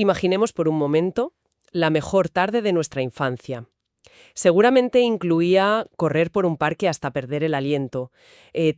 Imaginemos por un momento la mejor tarde de nuestra infancia. Seguramente incluía correr por un parque hasta perder el aliento,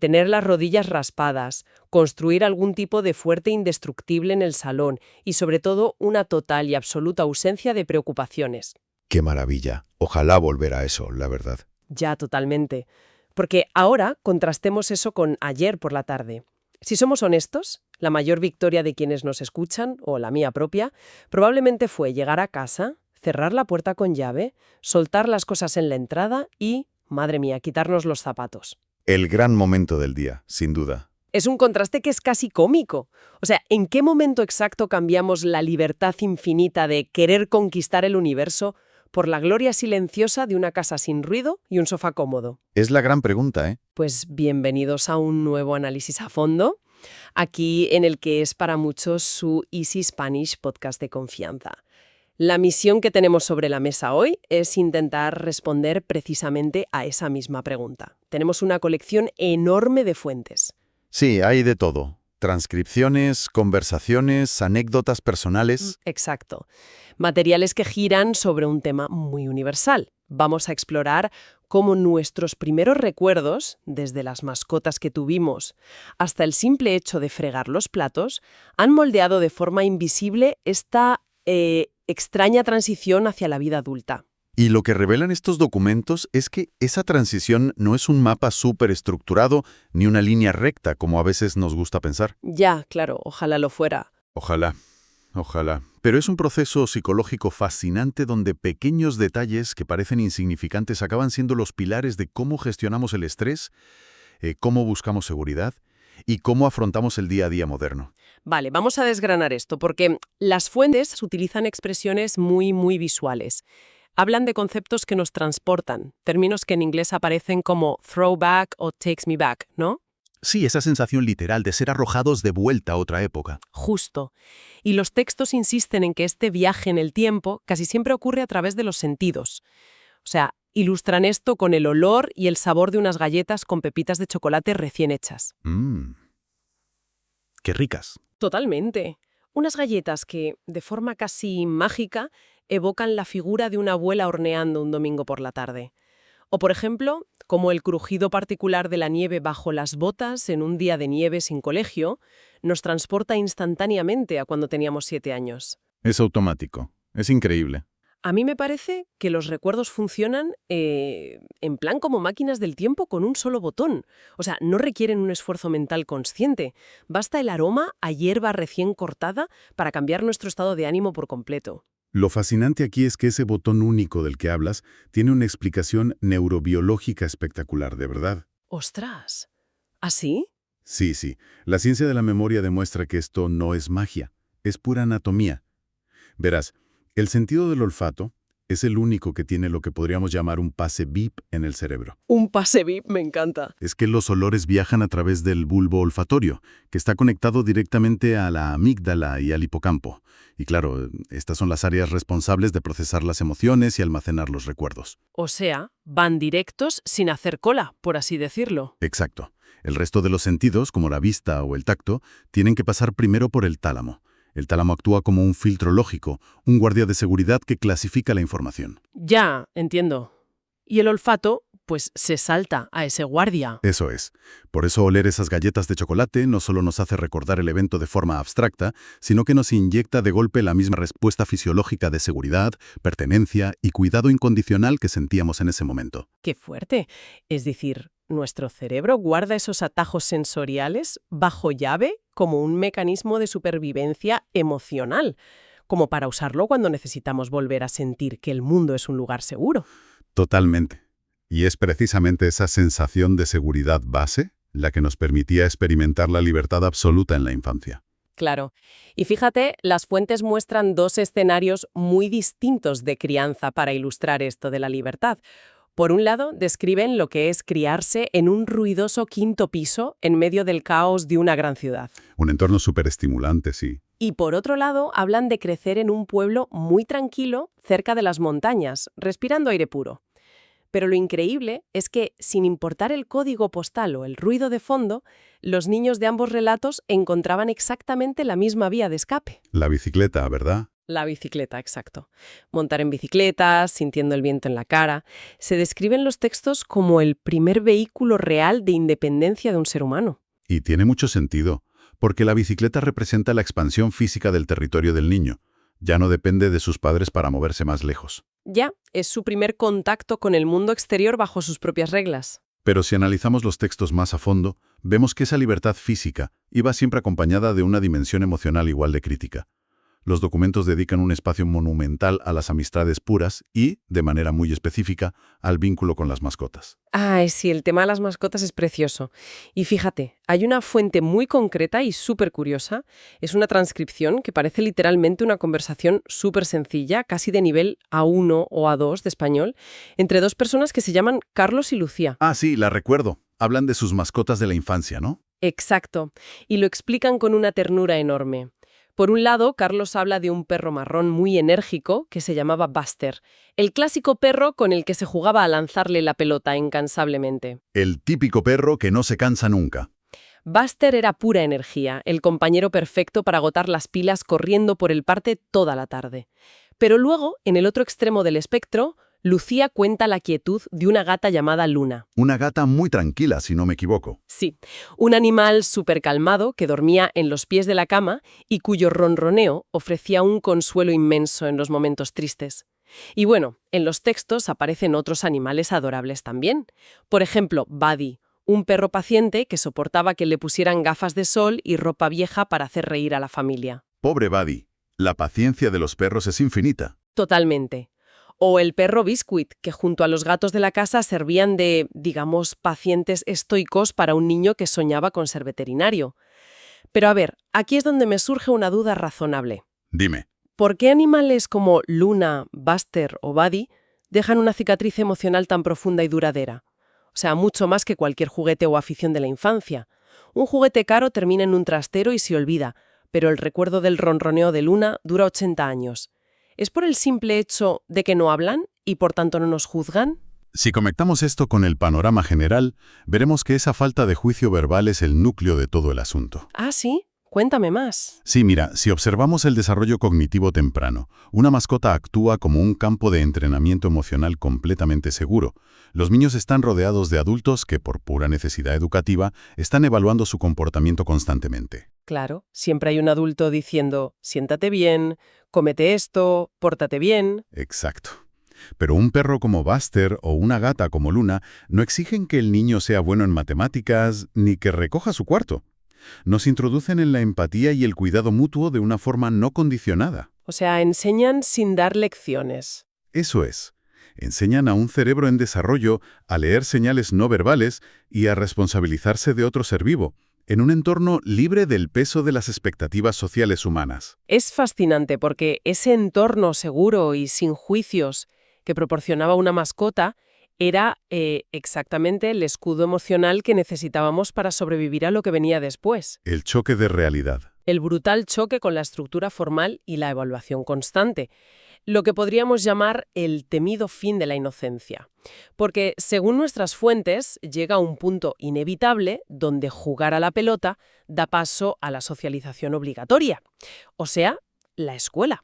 tener las rodillas raspadas, construir algún tipo de fuerte indestructible en el salón y, sobre todo, una total y absoluta ausencia de preocupaciones. Qué maravilla. Ojalá volver a eso, la verdad. Ya, totalmente. Porque ahora contrastemos eso con ayer por la tarde. Si somos honestos, la mayor victoria de quienes nos escuchan, o la mía propia, probablemente fue llegar a casa, cerrar la puerta con llave, soltar las cosas en la entrada y, madre mía, quitarnos los zapatos. El gran momento del día, sin duda. Es un contraste que es casi cómico. O sea, ¿en qué momento exacto cambiamos la libertad infinita de querer conquistar el universo por la gloria silenciosa de una casa sin ruido y un sofá cómodo? Es la gran pregunta, ¿eh? Pues bienvenidos a un nuevo análisis a fondo, aquí en el que es para muchos su Easy Spanish podcast de confianza. La misión que tenemos sobre la mesa hoy es intentar responder precisamente a esa misma pregunta. Tenemos una colección enorme de fuentes. Sí, hay de todo. Transcripciones, conversaciones, anécdotas personales. Exacto. Materiales que giran sobre un tema muy universal. Vamos a explorar cómo nuestros primeros recuerdos, desde las mascotas que tuvimos hasta el simple hecho de fregar los platos, han moldeado de forma invisible esta extraña transición hacia la vida adulta. Y lo que revelan estos documentos es que esa transición no es un mapa súper estructurado ni una línea recta, como a veces nos gusta pensar. Ya, claro, ojalá lo fuera. Ojalá, ojalá. Pero es un proceso psicológico fascinante donde pequeños detalles que parecen insignificantes acaban siendo los pilares de cómo gestionamos el estrés, cómo buscamos seguridad y cómo afrontamos el día a día moderno. Vale, vamos a desgranar esto, porque las fuentes utilizan expresiones muy visuales. Hablan de conceptos que nos transportan, términos que en inglés aparecen como throwback o takes me back, ¿no? Sí, esa sensación literal de ser arrojados de vuelta a otra época. Justo. Y los textos insisten en que este viaje en el tiempo casi siempre ocurre a través de los sentidos. O sea, ilustran esto con el olor y el sabor de unas galletas con pepitas de chocolate recién hechas. ¡Qué ricas! Totalmente. Unas galletas que, de forma casi mágica, evocan la figura de una abuela horneando un domingo por la tarde. O, por ejemplo, como el crujido particular de la nieve bajo las botas en un día de nieve sin colegio, nos transporta instantáneamente a cuando teníamos 7 años. Es automático. Es increíble. A mí me parece que los recuerdos funcionan en plan como máquinas del tiempo con un solo botón. O sea, no requieren un esfuerzo mental consciente. Basta el aroma a hierba recién cortada para cambiar nuestro estado de ánimo por completo. Lo fascinante aquí es que ese botón único del que hablas tiene una explicación neurobiológica espectacular, de verdad. ¡Ostras! ¿Así? Sí. La ciencia de la memoria demuestra que esto no es magia, es pura anatomía. Verás, el sentido del olfato es el único que tiene lo que podríamos llamar un pase VIP en el cerebro. Un pase VIP, me encanta. Es que los olores viajan a través del bulbo olfatorio, que está conectado directamente a la amígdala y al hipocampo. Y claro, estas son las áreas responsables de procesar las emociones y almacenar los recuerdos. O sea, van directos sin hacer cola, por así decirlo. Exacto. El resto de los sentidos, como la vista o el tacto, tienen que pasar primero por el tálamo. El tálamo actúa como un filtro lógico, un guardia de seguridad que clasifica la información. Ya, entiendo. Y el olfato, pues se salta a ese guardia. Eso es. Por eso oler esas galletas de chocolate no solo nos hace recordar el evento de forma abstracta, sino que nos inyecta de golpe la misma respuesta fisiológica de seguridad, pertenencia y cuidado incondicional que sentíamos en ese momento. ¡Qué fuerte! Es decir, nuestro cerebro guarda esos atajos sensoriales bajo llave como un mecanismo de supervivencia emocional, como para usarlo cuando necesitamos volver a sentir que el mundo es un lugar seguro. Totalmente. Y es precisamente esa sensación de seguridad base la que nos permitía experimentar la libertad absoluta en la infancia. Claro. Y fíjate, las fuentes muestran 2 escenarios muy distintos de crianza para ilustrar esto de la libertad. Por un lado, describen lo que es criarse en un ruidoso 5º piso en medio del caos de una gran ciudad. Un entorno súper estimulante, sí. Y por otro lado, hablan de crecer en un pueblo muy tranquilo, cerca de las montañas, respirando aire puro. Pero lo increíble es que, sin importar el código postal o el ruido de fondo, los niños de ambos relatos encontraban exactamente la misma vía de escape. La bicicleta, ¿verdad? La bicicleta, exacto. Montar en bicicleta, sintiendo el viento en la cara, se describe en los textos como el primer vehículo real de independencia de un ser humano. Y tiene mucho sentido, porque la bicicleta representa la expansión física del territorio del niño. Ya no depende de sus padres para moverse más lejos. Ya, es su primer contacto con el mundo exterior bajo sus propias reglas. Pero si analizamos los textos más a fondo, vemos que esa libertad física iba siempre acompañada de una dimensión emocional igual de crítica. Los documentos dedican un espacio monumental a las amistades puras y, de manera muy específica, al vínculo con las mascotas. Ay, sí, el tema de las mascotas es precioso. Y fíjate, hay una fuente muy concreta y súper curiosa. Es una transcripción que parece literalmente una conversación súper sencilla, casi de nivel A1 o A2 de español, entre dos personas que se llaman Carlos y Lucía. Ah, sí, la recuerdo. Hablan de sus mascotas de la infancia, ¿no? Exacto. Y lo explican con una ternura enorme. Por un lado, Carlos habla de un perro marrón muy enérgico que se llamaba Buster, el clásico perro con el que se jugaba a lanzarle la pelota incansablemente. El típico perro que no se cansa nunca. Buster era pura energía, el compañero perfecto para agotar las pilas corriendo por el parque toda la tarde. Pero luego, en el otro extremo del espectro, Lucía cuenta la quietud de una gata llamada Luna. Una gata muy tranquila, si no me equivoco. Sí, un animal súper calmado que dormía en los pies de la cama y cuyo ronroneo ofrecía un consuelo inmenso en los momentos tristes. Y bueno, en los textos aparecen otros animales adorables también. Por ejemplo, Buddy, un perro paciente que soportaba que le pusieran gafas de sol y ropa vieja para hacer reír a la familia. Pobre Buddy. La paciencia de los perros es infinita. Totalmente. O el perro Biscuit, que junto a los gatos de la casa servían de, digamos, pacientes estoicos para un niño que soñaba con ser veterinario. Pero a ver, aquí es donde me surge una duda razonable. Dime. ¿Por qué animales como Luna, Buster o Buddy dejan una cicatriz emocional tan profunda y duradera? O sea, mucho más que cualquier juguete o afición de la infancia. Un juguete caro termina en un trastero y se olvida, pero el recuerdo del ronroneo de Luna dura 80 años. ¿Es por el simple hecho de que no hablan y por tanto no nos juzgan? Si conectamos esto con el panorama general, veremos que esa falta de juicio verbal es el núcleo de todo el asunto. Ah, ¿sí? Cuéntame más. Sí, mira, si observamos el desarrollo cognitivo temprano, una mascota actúa como un campo de entrenamiento emocional completamente seguro. Los niños están rodeados de adultos que, por pura necesidad educativa, están evaluando su comportamiento constantemente. Claro, siempre hay un adulto diciendo, siéntate bien, cómete esto, pórtate bien. Exacto. Pero un perro como Buster o una gata como Luna no exigen que el niño sea bueno en matemáticas ni que recoja su cuarto. Nos introducen en la empatía y el cuidado mutuo de una forma no condicionada. O sea, enseñan sin dar lecciones. Eso es. Enseñan a un cerebro en desarrollo a leer señales no verbales y a responsabilizarse de otro ser vivo, en un entorno libre del peso de las expectativas sociales humanas. Es fascinante porque ese entorno seguro y sin juicios que proporcionaba una mascota era exactamente el escudo emocional que necesitábamos para sobrevivir a lo que venía después. El choque de realidad. El brutal choque con la estructura formal y la evaluación constante. Lo que podríamos llamar el temido fin de la inocencia. Porque, según nuestras fuentes, llega a un punto inevitable donde jugar a la pelota da paso a la socialización obligatoria. O sea, la escuela.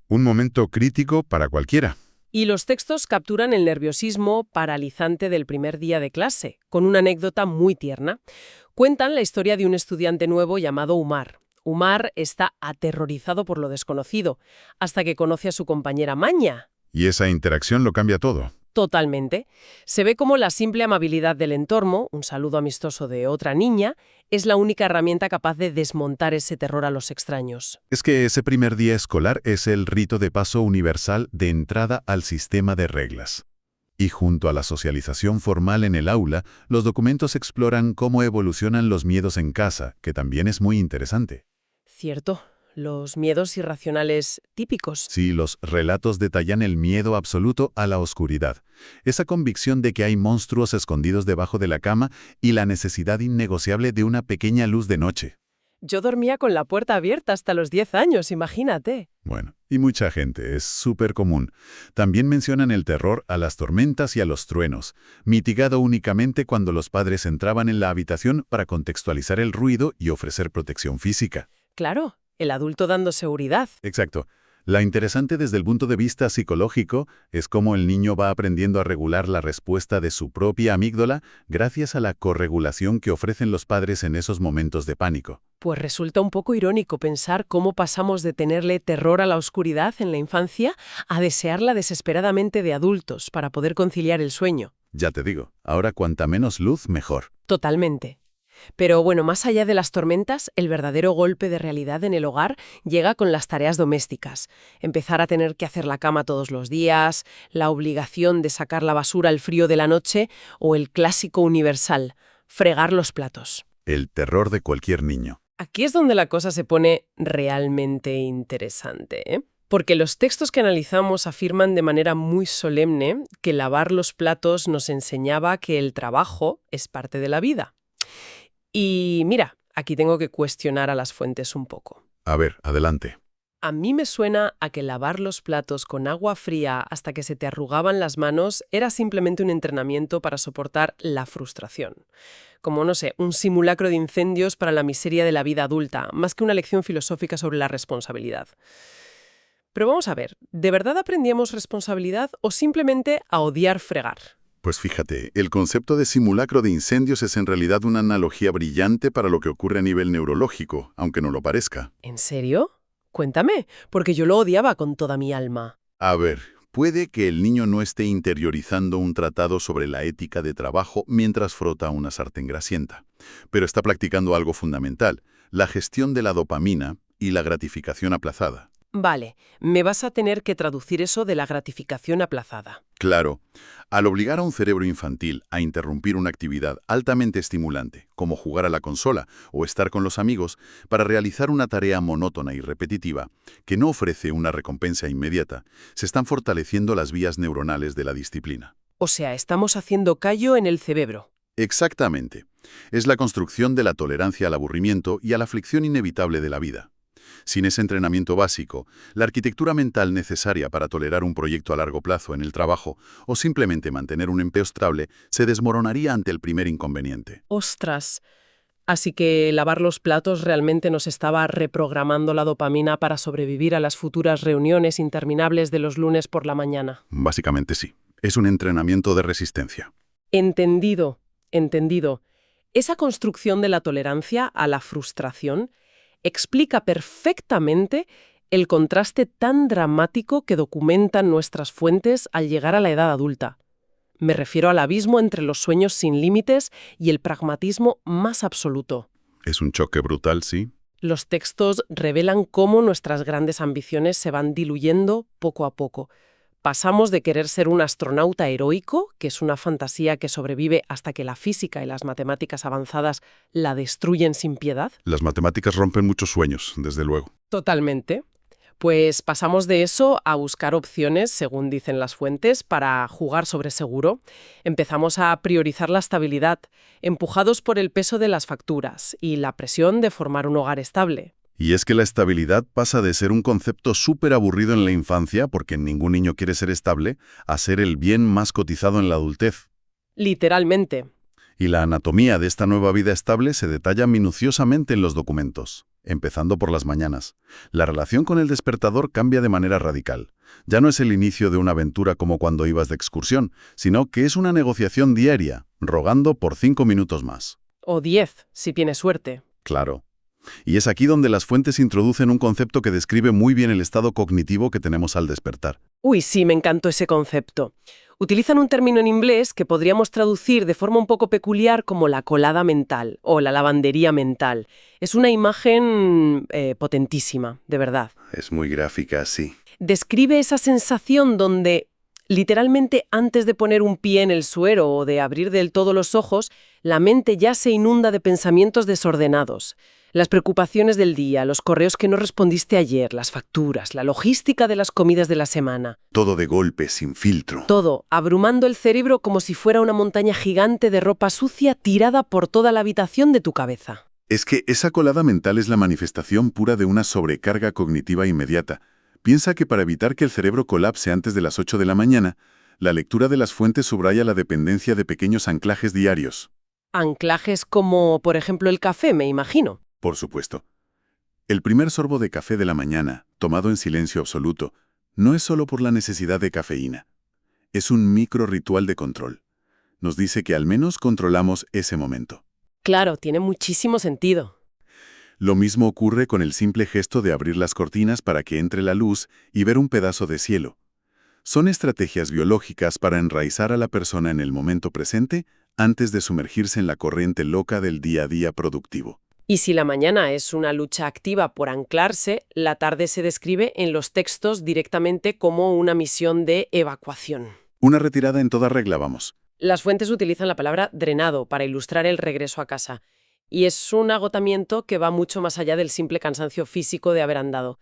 Un momento crítico para cualquiera. Y los textos capturan el nerviosismo paralizante del primer día de clase, con una anécdota muy tierna. Cuentan la historia de un estudiante nuevo llamado Umar. Umar está aterrorizado por lo desconocido, hasta que conoce a su compañera Maña. Y esa interacción lo cambia todo. Totalmente. Se ve como la simple amabilidad del entorno, un saludo amistoso de otra niña, es la única herramienta capaz de desmontar ese terror a los extraños. Es que ese primer día escolar es el rito de paso universal de entrada al sistema de reglas. Y junto a la socialización formal en el aula, los documentos exploran cómo evolucionan los miedos en casa, que también es muy interesante. Cierto. Los miedos irracionales típicos. Sí, los relatos detallan el miedo absoluto a la oscuridad, esa convicción de que hay monstruos escondidos debajo de la cama y la necesidad innegociable de una pequeña luz de noche. Yo dormía con la puerta abierta hasta los 10 años, imagínate. Bueno, y mucha gente, es súper común. También mencionan el terror a las tormentas y a los truenos, mitigado únicamente cuando los padres entraban en la habitación para contextualizar el ruido y ofrecer protección física. Claro. El adulto dando seguridad. Exacto. La interesante desde el punto de vista psicológico es cómo el niño va aprendiendo a regular la respuesta de su propia amígdala gracias a la corregulación que ofrecen los padres en esos momentos de pánico. Pues resulta un poco irónico pensar cómo pasamos de tenerle terror a la oscuridad en la infancia a desearla desesperadamente de adultos para poder conciliar el sueño. Ya te digo, ahora cuanta menos luz, mejor. Totalmente. Pero bueno, más allá de las tormentas, el verdadero golpe de realidad en el hogar llega con las tareas domésticas. Empezar a tener que hacer la cama todos los días, la obligación de sacar la basura al frío de la noche o el clásico universal, fregar los platos. El terror de cualquier niño. Aquí es donde la cosa se pone realmente interesante, ¿eh? Porque los textos que analizamos afirman de manera muy solemne que lavar los platos nos enseñaba que el trabajo es parte de la vida. Y mira, aquí tengo que cuestionar a las fuentes un poco. A ver, adelante. A mí me suena a que lavar los platos con agua fría hasta que se te arrugaban las manos era simplemente un entrenamiento para soportar la frustración. Como, no sé, un simulacro de incendios para la miseria de la vida adulta, más que una lección filosófica sobre la responsabilidad. Pero vamos a ver, ¿de verdad aprendíamos responsabilidad o simplemente a odiar fregar? Pues fíjate, el concepto de simulacro de incendios es en realidad una analogía brillante para lo que ocurre a nivel neurológico, aunque no lo parezca. ¿En serio? Cuéntame, porque yo lo odiaba con toda mi alma. A ver, puede que el niño no esté interiorizando un tratado sobre la ética de trabajo mientras frota una sartén grasienta, pero está practicando algo fundamental, la gestión de la dopamina y la gratificación aplazada. Vale, me vas a tener que traducir eso de la gratificación aplazada. Claro, al obligar a un cerebro infantil a interrumpir una actividad altamente estimulante, como jugar a la consola o estar con los amigos, para realizar una tarea monótona y repetitiva, que no ofrece una recompensa inmediata, se están fortaleciendo las vías neuronales de la disciplina. O sea, estamos haciendo callo en el cerebro. Exactamente. Es la construcción de la tolerancia al aburrimiento y a la aflicción inevitable de la vida. Sin ese entrenamiento básico, la arquitectura mental necesaria para tolerar un proyecto a largo plazo en el trabajo o simplemente mantener un empleo estable se desmoronaría ante el primer inconveniente. ¡Ostras! Así que lavar los platos realmente nos estaba reprogramando la dopamina para sobrevivir a las futuras reuniones interminables de los lunes por la mañana. Básicamente sí. Es un entrenamiento de resistencia. Entendido, entendido. Esa construcción de la tolerancia a la frustración explica perfectamente el contraste tan dramático que documentan nuestras fuentes al llegar a la edad adulta. Me refiero al abismo entre los sueños sin límites y el pragmatismo más absoluto. Es un choque brutal, sí. Los textos revelan cómo nuestras grandes ambiciones se van diluyendo poco a poco. Pasamos de querer ser un astronauta heroico, que es una fantasía que sobrevive hasta que la física y las matemáticas avanzadas la destruyen sin piedad. Las matemáticas rompen muchos sueños, desde luego. Totalmente. Pues pasamos de eso a buscar opciones, según dicen las fuentes, para jugar sobre seguro. Empezamos a priorizar la estabilidad, empujados por el peso de las facturas y la presión de formar un hogar estable. Y es que la estabilidad pasa de ser un concepto súper aburrido en la infancia, porque ningún niño quiere ser estable, a ser el bien más cotizado en la adultez. Literalmente. Y la anatomía de esta nueva vida estable se detalla minuciosamente en los documentos, empezando por las mañanas. La relación con el despertador cambia de manera radical. Ya no es el inicio de una aventura como cuando ibas de excursión, sino que es una negociación diaria, rogando por 5 minutos más. O 10, si tienes suerte. Claro. Y es aquí donde las fuentes introducen un concepto que describe muy bien el estado cognitivo que tenemos al despertar. Uy, sí, me encantó ese concepto. Utilizan un término en inglés que podríamos traducir de forma un poco peculiar como la colada mental o la lavandería mental. Es una imagen potentísima, de verdad. Es muy gráfica, sí. Describe esa sensación donde, literalmente antes de poner un pie en el suelo o de abrir del todo los ojos, la mente ya se inunda de pensamientos desordenados. Las preocupaciones del día, los correos que no respondiste ayer, las facturas, la logística de las comidas de la semana. Todo de golpe, sin filtro. Todo, abrumando el cerebro como si fuera una montaña gigante de ropa sucia tirada por toda la habitación de tu cabeza. Es que esa colada mental es la manifestación pura de una sobrecarga cognitiva inmediata. Piensa que para evitar que el cerebro colapse antes de las 8 de la mañana, la lectura de las fuentes subraya la dependencia de pequeños anclajes diarios. Anclajes como, por ejemplo, el café, me imagino. Por supuesto. El primer sorbo de café de la mañana, tomado en silencio absoluto, no es solo por la necesidad de cafeína. Es un micro ritual de control. Nos dice que al menos controlamos ese momento. Claro, tiene muchísimo sentido. Lo mismo ocurre con el simple gesto de abrir las cortinas para que entre la luz y ver un pedazo de cielo. Son estrategias biológicas para enraizar a la persona en el momento presente antes de sumergirse en la corriente loca del día a día productivo. Y si la mañana es una lucha activa por anclarse, la tarde se describe en los textos directamente como una misión de evacuación. Una retirada en toda regla, vamos. Las fuentes utilizan la palabra drenado para ilustrar el regreso a casa. Y es un agotamiento que va mucho más allá del simple cansancio físico de haber andado.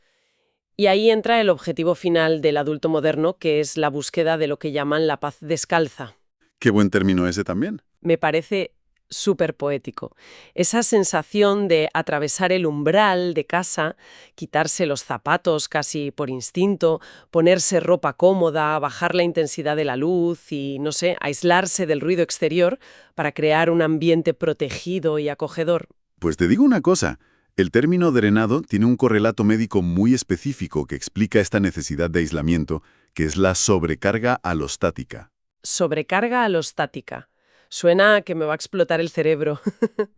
Y ahí entra el objetivo final del adulto moderno, que es la búsqueda de lo que llaman la paz descalza. Qué buen término ese también. Me parece súper poético. Esa sensación de atravesar el umbral de casa, quitarse los zapatos casi por instinto, ponerse ropa cómoda, bajar la intensidad de la luz y, no sé, aislarse del ruido exterior para crear un ambiente protegido y acogedor. Pues te digo una cosa. El término drenado tiene un correlato médico muy específico que explica esta necesidad de aislamiento, que es la sobrecarga alostática. Sobrecarga alostática. Suena a que me va a explotar el cerebro.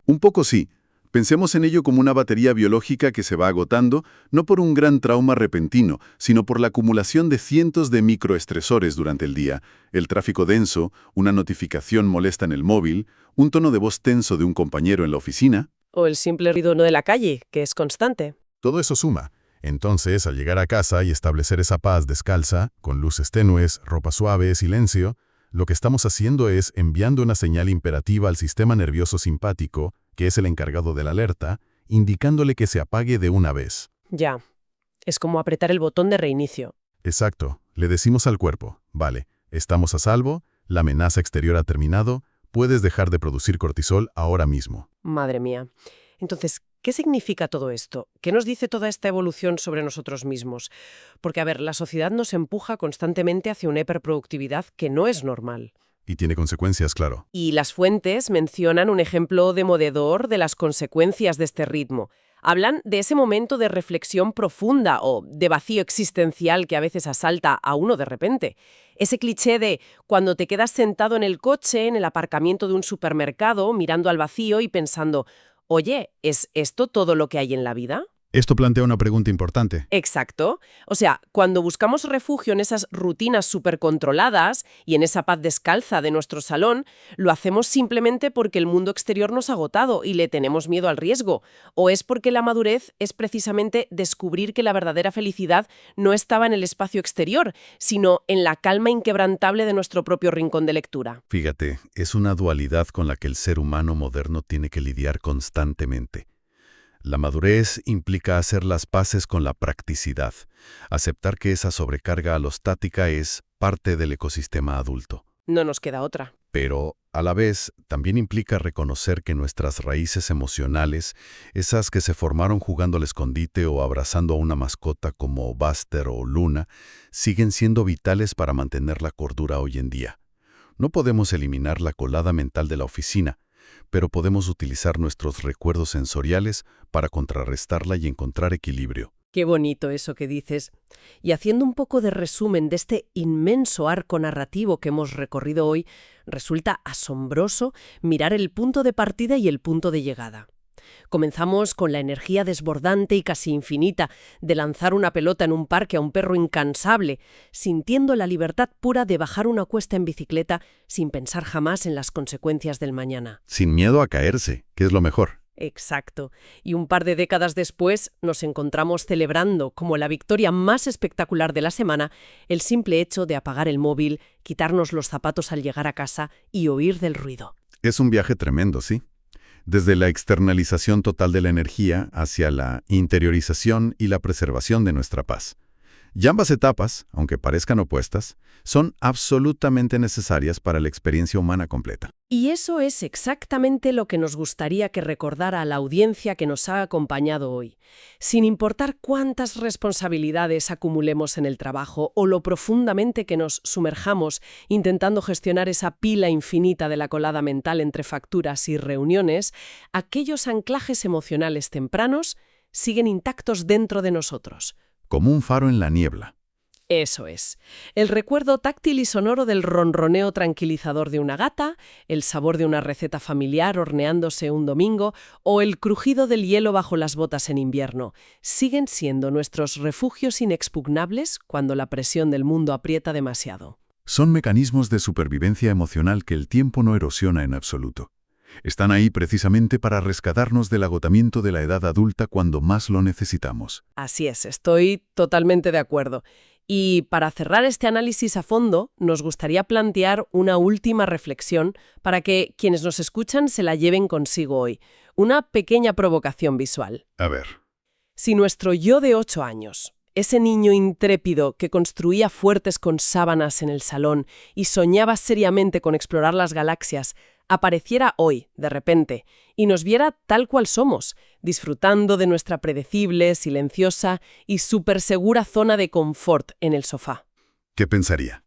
Un poco sí. Pensemos en ello como una batería biológica que se va agotando, no por un gran trauma repentino, sino por la acumulación de cientos de microestresores durante el día, el tráfico denso, una notificación molesta en el móvil, un tono de voz tenso de un compañero en la oficina. O el simple ruido no de la calle, que es constante. Todo eso suma. Entonces, al llegar a casa y establecer esa paz descalza, con luces tenues, ropa suave, silencio, lo que estamos haciendo es enviando una señal imperativa al sistema nervioso simpático, que es el encargado de la alerta, indicándole que se apague de una vez. Ya. Es como apretar el botón de reinicio. Exacto. Le decimos al cuerpo, vale, estamos a salvo, la amenaza exterior ha terminado, puedes dejar de producir cortisol ahora mismo. Madre mía. Entonces, ¿qué significa todo esto? ¿Qué nos dice toda esta evolución sobre nosotros mismos? Porque, a ver, la sociedad nos empuja constantemente hacia una hiperproductividad que no es normal. Y tiene consecuencias, claro. Y las fuentes mencionan un ejemplo demoledor de las consecuencias de este ritmo. Hablan de ese momento de reflexión profunda o de vacío existencial que a veces asalta a uno de repente. Ese cliché de cuando te quedas sentado en el coche, en el aparcamiento de un supermercado, mirando al vacío y pensando, oye, ¿es esto todo lo que hay en la vida? Esto plantea una pregunta importante. Exacto. O sea, cuando buscamos refugio en esas rutinas supercontroladas y en esa paz descalza de nuestro salón, lo hacemos simplemente porque el mundo exterior nos ha agotado y le tenemos miedo al riesgo. O es porque la madurez es precisamente descubrir que la verdadera felicidad no estaba en el espacio exterior, sino en la calma inquebrantable de nuestro propio rincón de lectura. Fíjate, es una dualidad con la que el ser humano moderno tiene que lidiar constantemente. La madurez implica hacer las paces con la practicidad, aceptar que esa sobrecarga alostática es parte del ecosistema adulto. No nos queda otra. Pero, a la vez, también implica reconocer que nuestras raíces emocionales, esas que se formaron jugando al escondite o abrazando a una mascota como Buster o Luna, siguen siendo vitales para mantener la cordura hoy en día. No podemos eliminar la colada mental de la oficina, pero podemos utilizar nuestros recuerdos sensoriales para contrarrestarla y encontrar equilibrio. Qué bonito eso que dices. Y haciendo un poco de resumen de este inmenso arco narrativo que hemos recorrido hoy, resulta asombroso mirar el punto de partida y el punto de llegada. Comenzamos con la energía desbordante y casi infinita de lanzar una pelota en un parque a un perro incansable, sintiendo la libertad pura de bajar una cuesta en bicicleta sin pensar jamás en las consecuencias del mañana. Sin miedo a caerse, que es lo mejor. Exacto. Y un par de décadas después nos encontramos celebrando, como la victoria más espectacular de la semana, el simple hecho de apagar el móvil, quitarnos los zapatos al llegar a casa y huir del ruido. Es un viaje tremendo, ¿sí? Desde la externalización total de la energía hacia la interiorización y la preservación de nuestra paz. Y ambas etapas, aunque parezcan opuestas, son absolutamente necesarias para la experiencia humana completa. Y eso es exactamente lo que nos gustaría que recordara a la audiencia que nos ha acompañado hoy. Sin importar cuántas responsabilidades acumulemos en el trabajo o lo profundamente que nos sumerjamos intentando gestionar esa pila infinita de la colada mental entre facturas y reuniones, aquellos anclajes emocionales tempranos siguen intactos dentro de nosotros. Como un faro en la niebla. Eso es. El recuerdo táctil y sonoro del ronroneo tranquilizador de una gata, el sabor de una receta familiar horneándose un domingo o el crujido del hielo bajo las botas en invierno siguen siendo nuestros refugios inexpugnables cuando la presión del mundo aprieta demasiado. Son mecanismos de supervivencia emocional que el tiempo no erosiona en absoluto. Están ahí precisamente para rescatarnos del agotamiento de la edad adulta cuando más lo necesitamos. Así es, estoy totalmente de acuerdo. Y para cerrar este análisis a fondo, nos gustaría plantear una última reflexión para que quienes nos escuchan se la lleven consigo hoy. Una pequeña provocación visual. A ver. Si nuestro yo de 8 años, ese niño intrépido que construía fuertes con sábanas en el salón y soñaba seriamente con explorar las galaxias, apareciera hoy, de repente, y nos viera tal cual somos, disfrutando de nuestra predecible, silenciosa y súper segura zona de confort en el sofá. ¿Qué pensaría?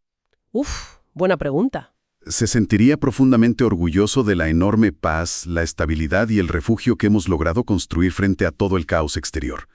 Buena pregunta. Se sentiría profundamente orgulloso de la enorme paz, la estabilidad y el refugio que hemos logrado construir frente a todo el caos exterior.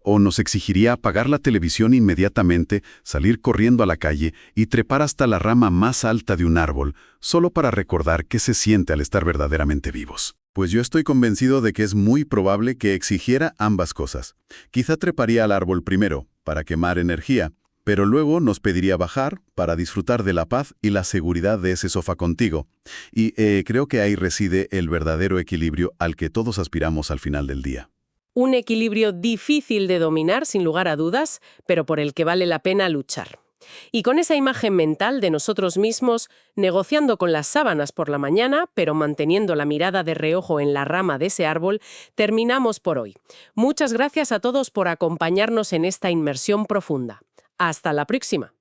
O nos exigiría apagar la televisión inmediatamente, salir corriendo a la calle y trepar hasta la rama más alta de un árbol, solo para recordar qué se siente al estar verdaderamente vivos. Pues yo estoy convencido de que es muy probable que exigiera ambas cosas. Quizá treparía al árbol primero, para quemar energía, pero luego nos pediría bajar para disfrutar de la paz y la seguridad de ese sofá contigo. Y creo que ahí reside el verdadero equilibrio al que todos aspiramos al final del día. Un equilibrio difícil de dominar, sin lugar a dudas, pero por el que vale la pena luchar. Y con esa imagen mental de nosotros mismos, negociando con las sábanas por la mañana, pero manteniendo la mirada de reojo en la rama de ese árbol, terminamos por hoy. Muchas gracias a todos por acompañarnos en esta inmersión profunda. Hasta la próxima.